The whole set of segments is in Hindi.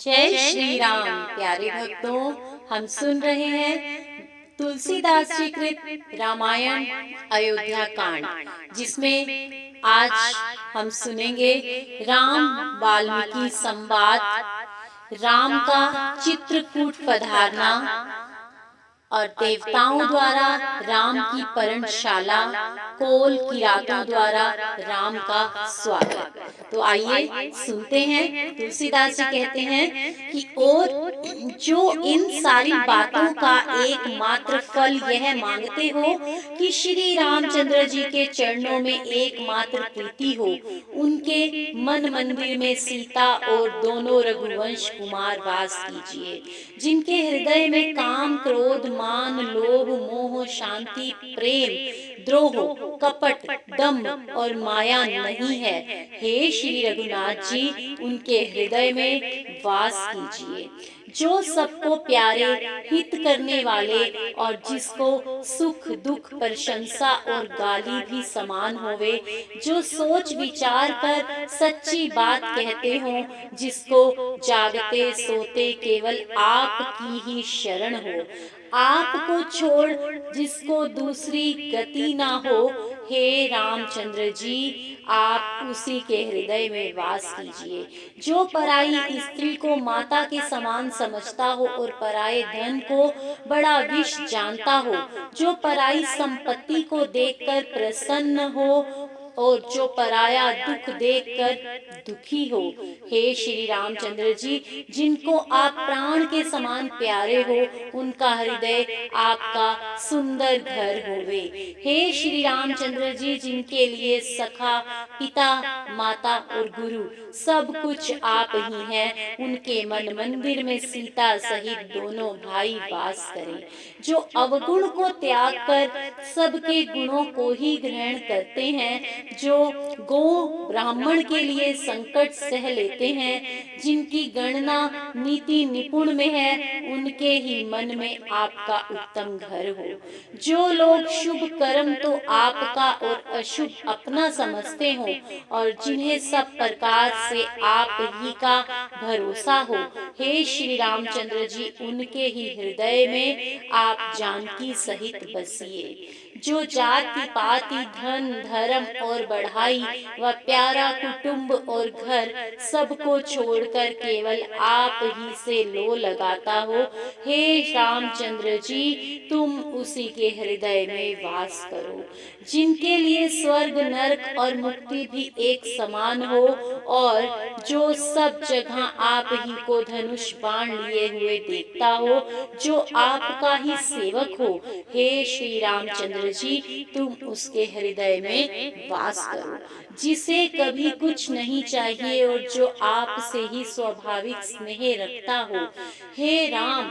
जय श्री राम। प्यारे भक्तों, हम सुन रहे हैं तुलसीदास जी कृत रामायण अयोध्या कांड, जिसमें आज हम सुनेंगे राम वाल्मीकि संवाद, राम का चित्रकूट पधारना और देवताओं द्वारा राम की पर्णशाला, कोल किरातों द्वारा राम का स्वागत। तो आइए सुनते हैं। तुलसीदास जी कहते हैं कि और जो इन सारी बातों का एकमात्र फल यह मांगते हो कि श्री रामचंद्र जी के चरणों में एकमात्र प्रीति हो, उनके मन मंदिर में सीता और दोनों रघुवंश कुमार वास कीजिए, जिनके हृदय में काम, क्रोध, मान, लोभ, मोह, शांति, प्रेम, द्रोह, कपट, दम्भ और माया नहीं है। हे श्री रघुनाथ जी, उनके हृदय में वास कीजिए। जो सबको प्यारे, हित करने वाले और जिसको सुख दुख, प्रशंसा और गाली भी समान होवे, जो सोच विचार कर सच्ची बात कहते हो, जिसको जागते सोते केवल आपकी ही शरण हो, आपको छोड़ जिसको दूसरी गति ना हो, हे रामचंद्र जी, आप उसी के हृदय में वास कीजिए। जो पराई स्त्री को माता के समान समझता हो और पराये धन को बड़ा विष जानता हो, जो पराई संपत्ति को देखकर प्रसन्न हो और जो पराया दुख देखकर दुखी हो, हे श्री रामचंद्र जी, जिनको आप प्राण के समान प्यारे हो, उनका हृदय आपका सुंदर घर होवे। हे श्री रामचंद्र जी, जिनके लिए सखा, पिता, माता और गुरु सब कुछ आप ही हैं, उनके मन मंदिर में सीता सहित दोनों भाई वास करें। जो अवगुण को त्याग कर सबके गुणों को ही ग्रहण करते हैं, जो गो ब्राह्मण के लिए संकट सह लेते हैं, जिनकी गणना नीति निपुण में है, उनके ही मन में आपका उत्तम घर हो। जो लोग शुभ कर्म तो आपका और अशुभ अपना समझते हो और जिन्हें सब प्रकार से आप ही का भरोसा हो, हे श्री रामचंद्र जी, उनके ही हृदय में आप जानकी सहित बसिए। जो जाति पाति, धन, धर्म और बढ़ाई व प्यारा कुटुंब और घर सबको छोड़कर केवल आप ही से लो लगाता हो, हे रामचंद्र जी, तुम उसी के हृदय में वास करो। जिनके लिए स्वर्ग, नरक और मुक्ति भी एक समान हो और जो सब जगह आप ही को धनुष बाण लिए हुए देखता हो, जो आपका ही सेवक हो, हे श्री रामचंद्र जी, तुम उसके हृदय में वास करो। जिसे कभी कुछ नहीं चाहिए और जो आपसे ही स्वाभाविक स्नेह रखता हो, हे राम,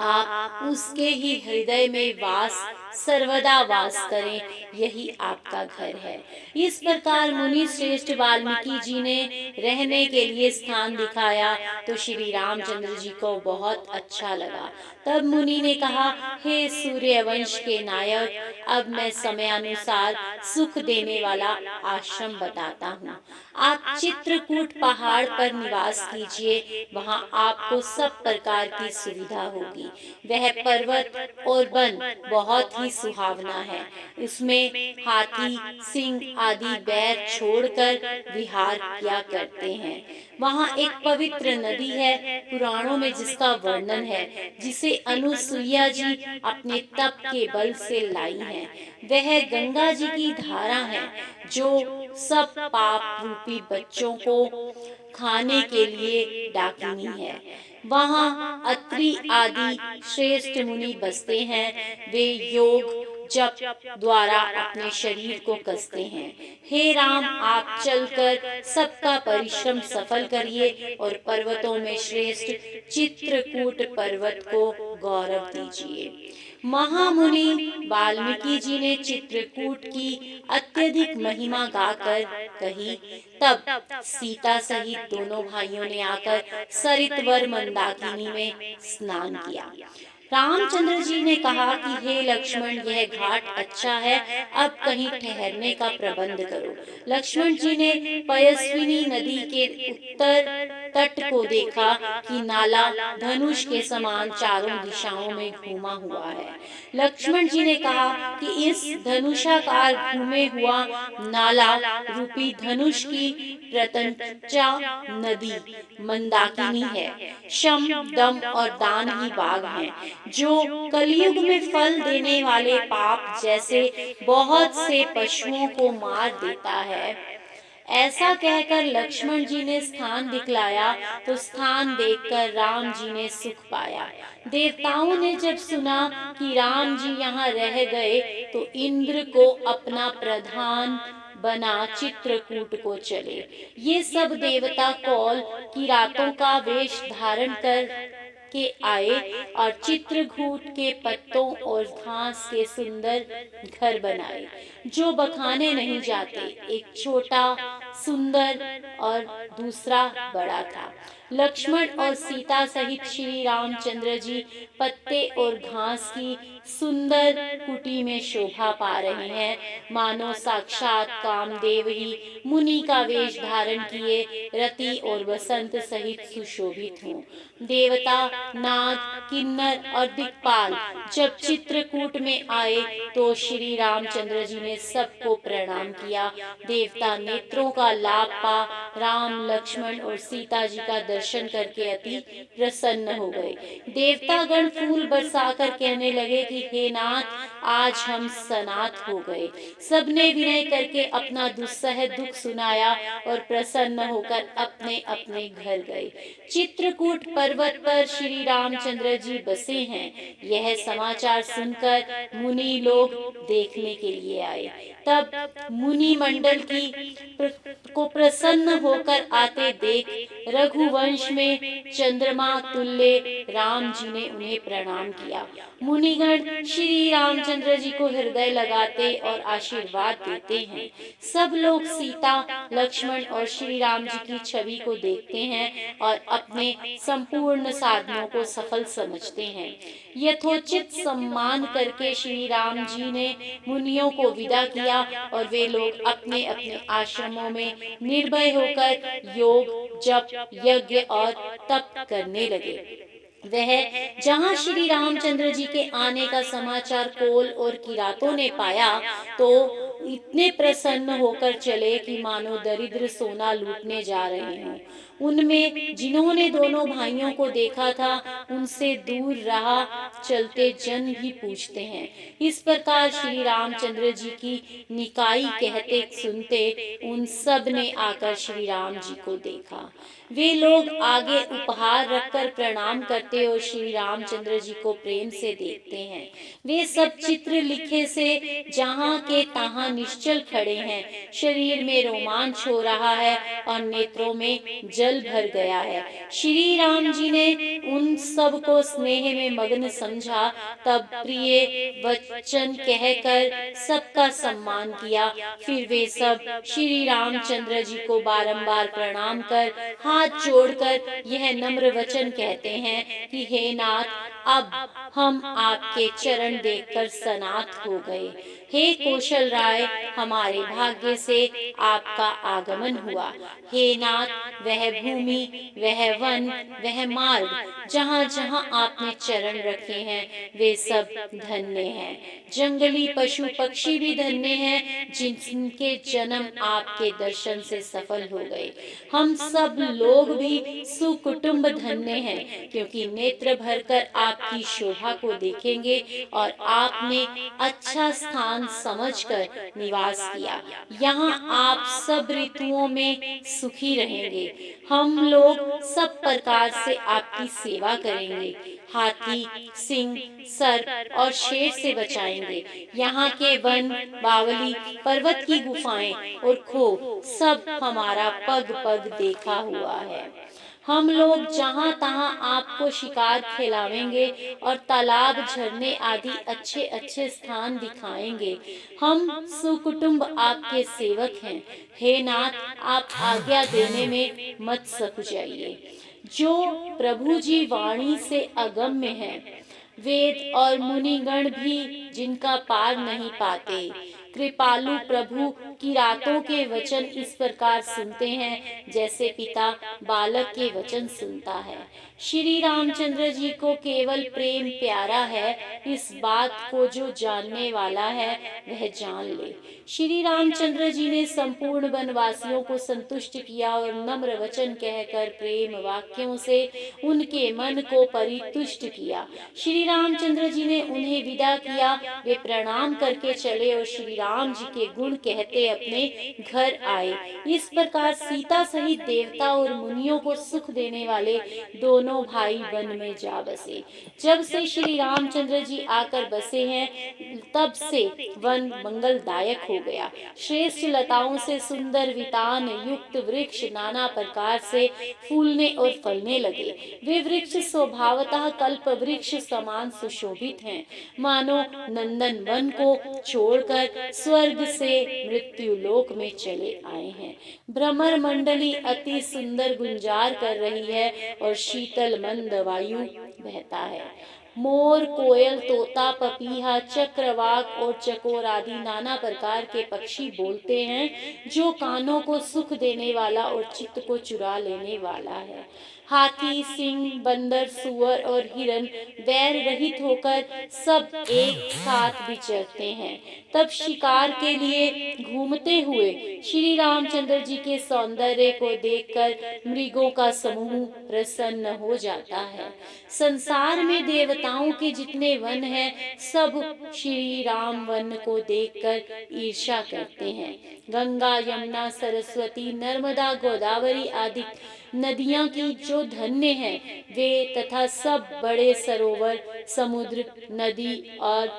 आप उसके ही हृदय में वास सर्वदा वास करें, यही आपका घर है। इस प्रकार मुनि श्रेष्ठ वाल्मीकि जी ने रहने के लिए स्थान दिखाया तो श्री रामचंद्र जी को बहुत अच्छा लगा। तब मुनि ने कहा, हे सूर्यवंश के नायक, अब मैं समयानुसार सुख देने वाला आश्रम बताता हूँ। आप चित्रकूट पहाड़ पर निवास कीजिए, वहाँ आपको सब प्रकार की सुविधा होगी। वह पर्वत और वन बहुत ही सुहावना है। उसमें हाथी, सिंह आदि बैर छोड़कर विहार किया करते हैं। वहाँ एक पवित्र नदी है, पुराणों में जिसका वर्णन है, जिसे अनुसुईया जी अपने तप के बल से लाई हैं। वह गंगा जी की धारा है, जो सब पाप रूपी बच्चों को खाने के लिए डाकिनी है। वहाँ अत्रि आदि श्रेष्ठ मुनि बसते हैं। वे योग जप द्वारा अपने शरीर को कसते हैं। हे राम, आप चलकर सबका परिश्रम सफल करिए और पर्वतों में श्रेष्ठ चित्रकूट पर्वत को गौरव दीजिए। महामुनि वाल्मीकि जी ने चित्रकूट की अत्यधिक महिमा गाकर कही। तब सीता सहित दोनों भाइयों ने आकर सरितवर मंदाकिनी में स्नान किया। रामचंद्र जी ने कहा कि हे लक्ष्मण, यह घाट अच्छा है, अब कहीं ठहरने का प्रबंध करो। लक्ष्मण जी ने पयस्विनी नदी के उत्तर तट को देखा कि नाला धनुष के समान चारों दिशाओं में घूमा हुआ है। लक्ष्मण जी ने कहा कि इस धनुषाकार घूमे हुआ नाला रूपी धनुष की प्रत्यंचा नदी मंदाकिनी है। शम, दम और दान ही बाग हैं, जो कलयुग में फल देने वाले पाप जैसे बहुत से पशुओं को मार देता है। ऐसा कहकर लक्ष्मण जी ने स्थान दिखलाया, तो स्थान देखकर राम जी ने सुख पाया। देवताओं ने जब सुना कि राम जी यहाँ रह गए, तो इंद्र को अपना प्रधान बना चित्रकूट को चले। ये सब देवता कौल की रातों का वेश धारण कर के आए और चित्रकूट के पत्तों और घास के सुंदर घर बनाए, जो बखाने नहीं जाते। एक छोटा सुंदर और दूसरा बड़ा था। लक्ष्मण और सीता सहित श्री रामचंद्र जी पत्ते और घास की सुंदर कुटी में शोभा पा रहे हैं, मानो साक्षात कामदेव ही मुनि का वेश धारण किए रति और बसंत सहित सुशोभित हों। देवता, नाग, किन्नर और दिक्पाल जब चित्रकूट में आए, तो श्री रामचंद्र जी ने सबको प्रणाम किया। देवता नेत्रों का लाभ पा राम, लक्ष्मण और सीता जी का दर्शन करके अति प्रसन्न हो गए। देवतागण फूल बरसाकर कहने लगे कि हे नाथ, आज हम सनाथ हो गए। सबने विनय करके अपना दुस्सह दुख सुनाया और प्रसन्न होकर अपने अपने घर गए। चित्रकूट पर्वत पर श्री रामचंद्र जी बसे हैं, यह समाचार सुनकर मुनि लोग देखने के लिए आए। तब मुनि मंडल को प्रसन्न होकर आते देख रघुवंश में चंद्रमा तुल्य राम जी ने उन्हें प्रणाम किया। मुनिगण श्री रामचंद्र जी को हृदय लगाते और आशीर्वाद देते हैं। सब लोग सीता, लक्ष्मण और श्री राम जी की छवि को देखते हैं और अपने संपूर्ण साधनों को सफल समझते हैं। यथोचित सम्मान करके श्री राम जी ने मुनियों को विदा किया और वे लोग अपने अपने आश्रमों में निर्भय होकर योग, जप, यज्ञ और तप करने लगे। वह जहाँ श्री रामचंद्र जी के आने का समाचार कोल और किरातों ने पाया, तो इतने प्रसन्न होकर चले कि मानो दरिद्र सोना लूटने जा रहे हों। उनमें जिन्होंने दोनों भाइयों को देखा था, उनसे दूर राह चलते जन भी पूछते हैं। इस प्रकार श्री रामचंद्र जी की निकाई कहते सुनते उन सब ने आकर श्री राम जी को देखा। वे लोग आगे उपहार रखकर प्रणाम करते और श्री रामचंद्र जी को प्रेम से देखते हैं। वे सब चित्र लिखे से जहाँ के तहाँ निश्चल खड़े हैं। शरीर में रोमांच हो रहा है और नेत्रों में जल भर गया है। श्री राम जी ने उन सब को स्नेह में मग्न समझा। तब प्रिय वचन कहकर सबका सम्मान किया। फिर वे सब श्री रामचंद्र जी को बारंबार प्रणाम कर हाथ जोड़कर यह नम्र वचन कहते हैं कि हे नाथ, अब हम आपके चरण देखकर सनाथ हो गए। हे कौशल राय, हमारे भाग्य से आपका आगमन हुआ। हे नाथ, वह भूमि, वह वन, वह मार्ग जहाँ जहाँ आपने चरण रखे हैं, वे सब धन्य हैं। जंगली पशु पक्षी भी धन्य हैं, जिनके जन्म आपके दर्शन से सफल हो गए। हम सब लोग भी सुकुटुंब धन्य हैं, क्योंकि नेत्र भरकर आपकी शोभा को देखेंगे और आपने अच्छा स्थान समझकर निवास किया। यहाँ आप सब ऋतुओं में सुखी रहेंगे। हम लोग सब प्रकार से आपकी सेवा करेंगे। हाथी, सिंह, सर्प और शेर से बचाएंगे। यहाँ के वन, बावली, पर्वत की गुफाएं और खो सब हमारा पग पग देखा हुआ है। हम लोग जहाँ तहाँ आपको शिकार खिलावेंगे और तालाब, झरने आदि अच्छे अच्छे स्थान दिखाएंगे। हम सुकुटुंब आपके सेवक हैं। हे नाथ, आप आज्ञा देने में मत सकुचाइए। जो प्रभु जी वाणी से अगम्य है, वेद और मुनिगण भी जिनका पार नहीं पाते। कृपालु प्रभु की रातों के वचन इस प्रकार सुनते हैं जैसे पिता बालक के वचन सुनता है। श्री रामचंद्र जी को केवल प्रेम प्यारा है, इस बात को जो जानने वाला है वह जान ले। श्री रामचंद्र जी ने संपूर्ण वनवासियों को संतुष्ट किया और नम्र वचन कहकर प्रेम वाक्यों से उनके मन को परितुष्ट किया। श्री रामचंद्र जी ने उन्हें विदा किया। वे प्रणाम करके चले और श्री राम जी के गुण कहते अपने घर आए। इस प्रकार सीता सहित देवता और मुनियों को सुख देने वाले दोनों भाई वन में जा बसे। जब से श्री रामचंद्र जी आकर बसे हैं तब से वन मंगलदायक हो गया। श्रेष्ठ लताओं से सुंदर वितान युक्त वृक्ष नाना प्रकार से फूलने और फलने लगे। वे वृक्ष स्वभावतः कल्प वृक्ष समान सुशोभित हैं, मानो नंदन वन को छोड़कर स्वर्ग से मृत्यु लोक में चले आए हैं। भ्रमर मंडली अति सुंदर गुंजार कर रही है और शीतल मंद वायु बहता है। मोर, कोयल, तोता, पपीहा, चक्रवाक और चकोर आदि नाना प्रकार के पक्षी बोलते हैं, जो कानों को सुख देने वाला और चित्त को चुरा लेने वाला है। हाथी, सिंह, बंदर, सुअर और हिरन वैर रहित होकर सब एक साथ विचरते हैं। तब शिकार के लिए घूमते हुए श्री रामचंद्र जी के सौंदर्य को देखकर मृगों का समूह प्रसन्न हो जाता है। संसार में देवताओं के जितने वन हैं, सब श्री राम वन को देखकर ईर्ष्या करते हैं। गंगा, यमुना, सरस्वती, नर्मदा, गोदावरी आदि नदियां की जो धन्य हैं, वे तथा सब बड़े सरोवर, समुद्र, नदी और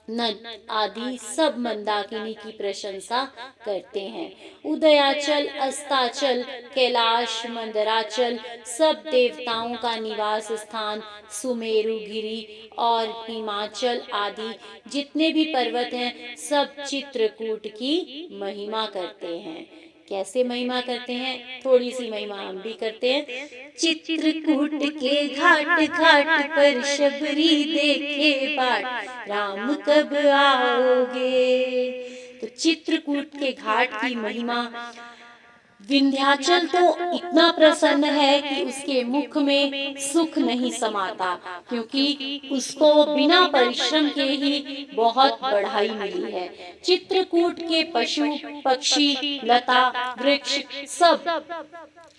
नद आदि सब मंदाकिनी की प्रशंसा करते हैं। उदयाचल, अस्ताचल, कैलाश, मंदराचल सब देवताओं का निवास स्थान, सुमेरु गिरी और हिमाचल आदि जितने भी पर्वत हैं, सब चित्रकूट की महिमा करते हैं। कैसे महिमा करते हैं? थोड़ी सी महिमा हम भी करते हैं। चित्रकूट के घाट घाट पर शबरी देखे बाट, राम कब आओगे। तो चित्रकूट के घाट की महिमा। विंध्याचल तो इतना प्रसन्न है कि उसके मुख में सुख नहीं समाता, क्योंकि उसको बिना परिश्रम के ही बहुत बढ़ाई मिली है। चित्रकूट के पशु, पक्षी, लता, वृक्ष सब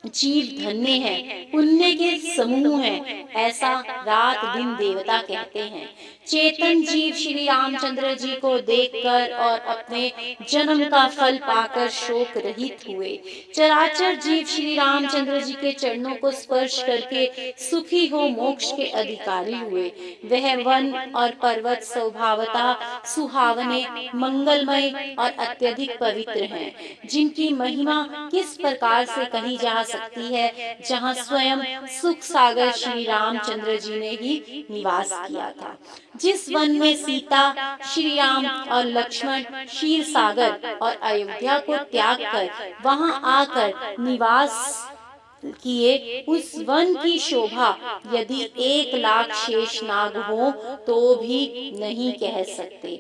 जीव धन्य हैं, पुण्य के समूह हैं, ऐसा रात दिन देवता कहते हैं। चेतन जीव श्री रामचंद्र जी को देखकर और अपने जन्म का फल पाकर शोक रहित हुए। चराचर जीव श्री रामचंद्र जी के चरणों को स्पर्श करके सुखी हो मोक्ष के अधिकारी हुए। वह वन और पर्वत स्वभावतः सुहावने, मंगलमय और अत्यधिक पवित्र हैं, जिनकी महिमा किस प्रकार से कही जा सकती है, जहाँ स्वयं सुख सागर श्री रामचंद्र जी ने ही निवास किया था। जिस वन में सीता, श्री राम और लक्ष्मण क्षीर सागर और अयोध्या को त्याग कर वहां आकर निवास किए, उस वन की शोभा यदि 1,00,000 शेष नाग हो तो भी नहीं कह सकते।